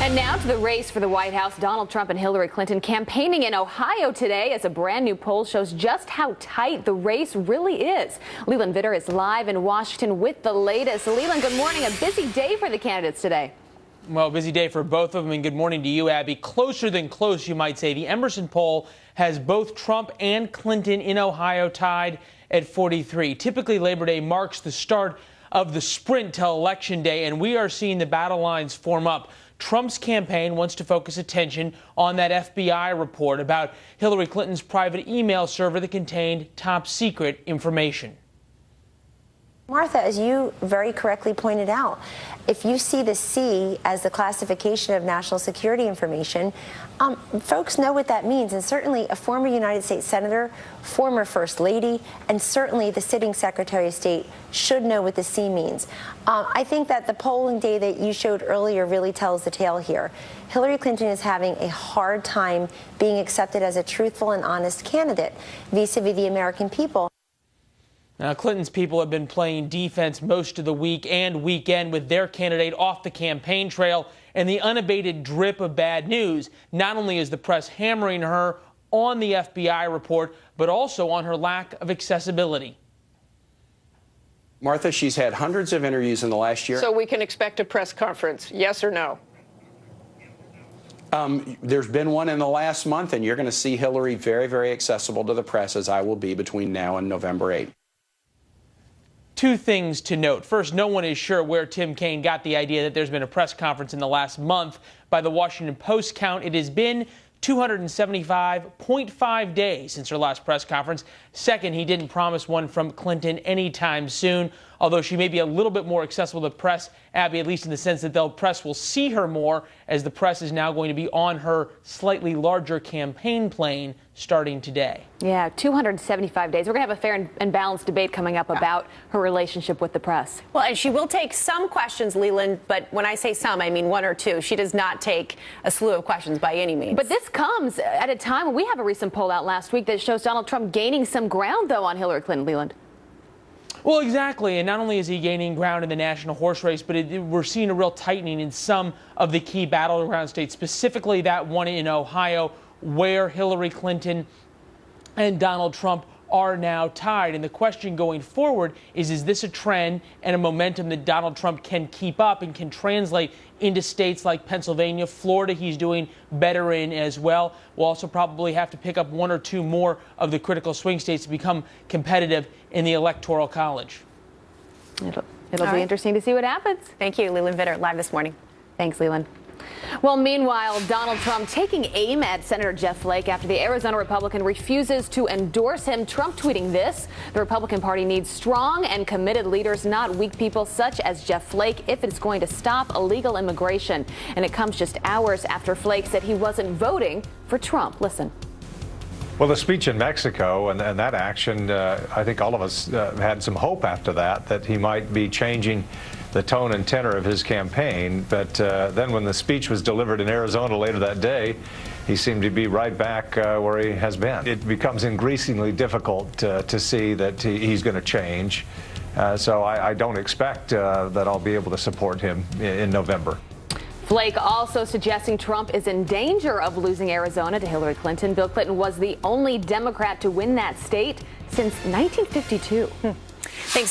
And now to the race for the White House. Donald Trump and Hillary Clinton campaigning in Ohio today as a brand new poll shows just how tight the race really is. Leland Vitter is live in Washington with the latest. Leland, good morning. A busy day for the candidates today. Well, busy day for both of them, and good morning to you, Abby. Closer than close, you might say. The Emerson poll has both Trump and Clinton in Ohio tied at 43. Typically, Labor Day marks the start of the sprint till Election Day, and we are seeing the battle lines form up. Trump's campaign wants to focus attention on that FBI report about Hillary Clinton's private email server that contained top secret information. Martha, as you very correctly pointed out, if you see the C as the classification of national security information, folks know what that means. And certainly a former United States Senator, former First Lady, and certainly the sitting Secretary of State should know what the C means. I think that the polling day that you showed earlier really tells the tale here. Hillary Clinton is having a hard time being accepted as a truthful and honest candidate vis-a-vis the American people. Now, Clinton's people have been playing defense most of the week and weekend with their candidate off the campaign trail and the unabated drip of bad news. Not only is the press hammering her on the FBI report, but also on her lack of accessibility. Martha, she's had hundreds of interviews in the last year. So we can expect a press conference, yes or no? There's been one in the last month, and you're going to see Hillary very, very accessible to the press, as I will be between now and November 8th. Two things to note. First, no one is sure where Tim Kaine got the idea that there's been a press conference in the last month. By the Washington Post count, it has been 275.5 days since her last press conference. Second, he didn't promise one from Clinton anytime soon, although she may be a little bit more accessible to the press, Abby, at least in the sense that the press will see her more, as the press is now going to be on her slightly larger campaign plane starting today. Yeah, 275 days. We're going to have a fair and balanced debate coming up about her relationship with the press. Well, and she will take some questions, Leland, but when I say some, I mean one or two. She does not take a slew of questions by any means. But this comes at a time when we have a recent poll out last week that shows Donald Trump gaining some ground, though, on Hillary Clinton, Leland. Well, exactly. And not only is he gaining ground in the national horse race, but we're seeing a real tightening in some of the key battleground states, specifically that one in Ohio, where Hillary Clinton and Donald Trump are now tied. And the question going forward is this a trend and a momentum that Donald Trump can keep up and can translate into states like Pennsylvania? Florida, he's doing better in as well. We'll also probably have to pick up one or two more of the critical swing states to become competitive in the Electoral College. It'll be interesting to see what happens. Thank you, Leland Vitter, live this morning. Thanks, Leland. Well, meanwhile, Donald Trump taking aim at Senator Jeff Flake after the Arizona Republican refuses to endorse him. Trump tweeting this: the Republican Party needs strong and committed leaders, not weak people such as Jeff Flake, if it's going to stop illegal immigration. And it comes just hours after Flake said he wasn't voting for Trump. Listen. Well, the speech in Mexico and that action, I think all of us had some hope after that he might be changing the tone and tenor of his campaign. But then when the speech was delivered in Arizona later that day, he seemed to be right back where he has been. It becomes increasingly difficult to see that he's going to change. So I don't expect that I'll be able to support him in November. Flake also suggesting Trump is in danger of losing Arizona to Hillary Clinton. Bill Clinton was the only Democrat to win that state since 1952. Thanks.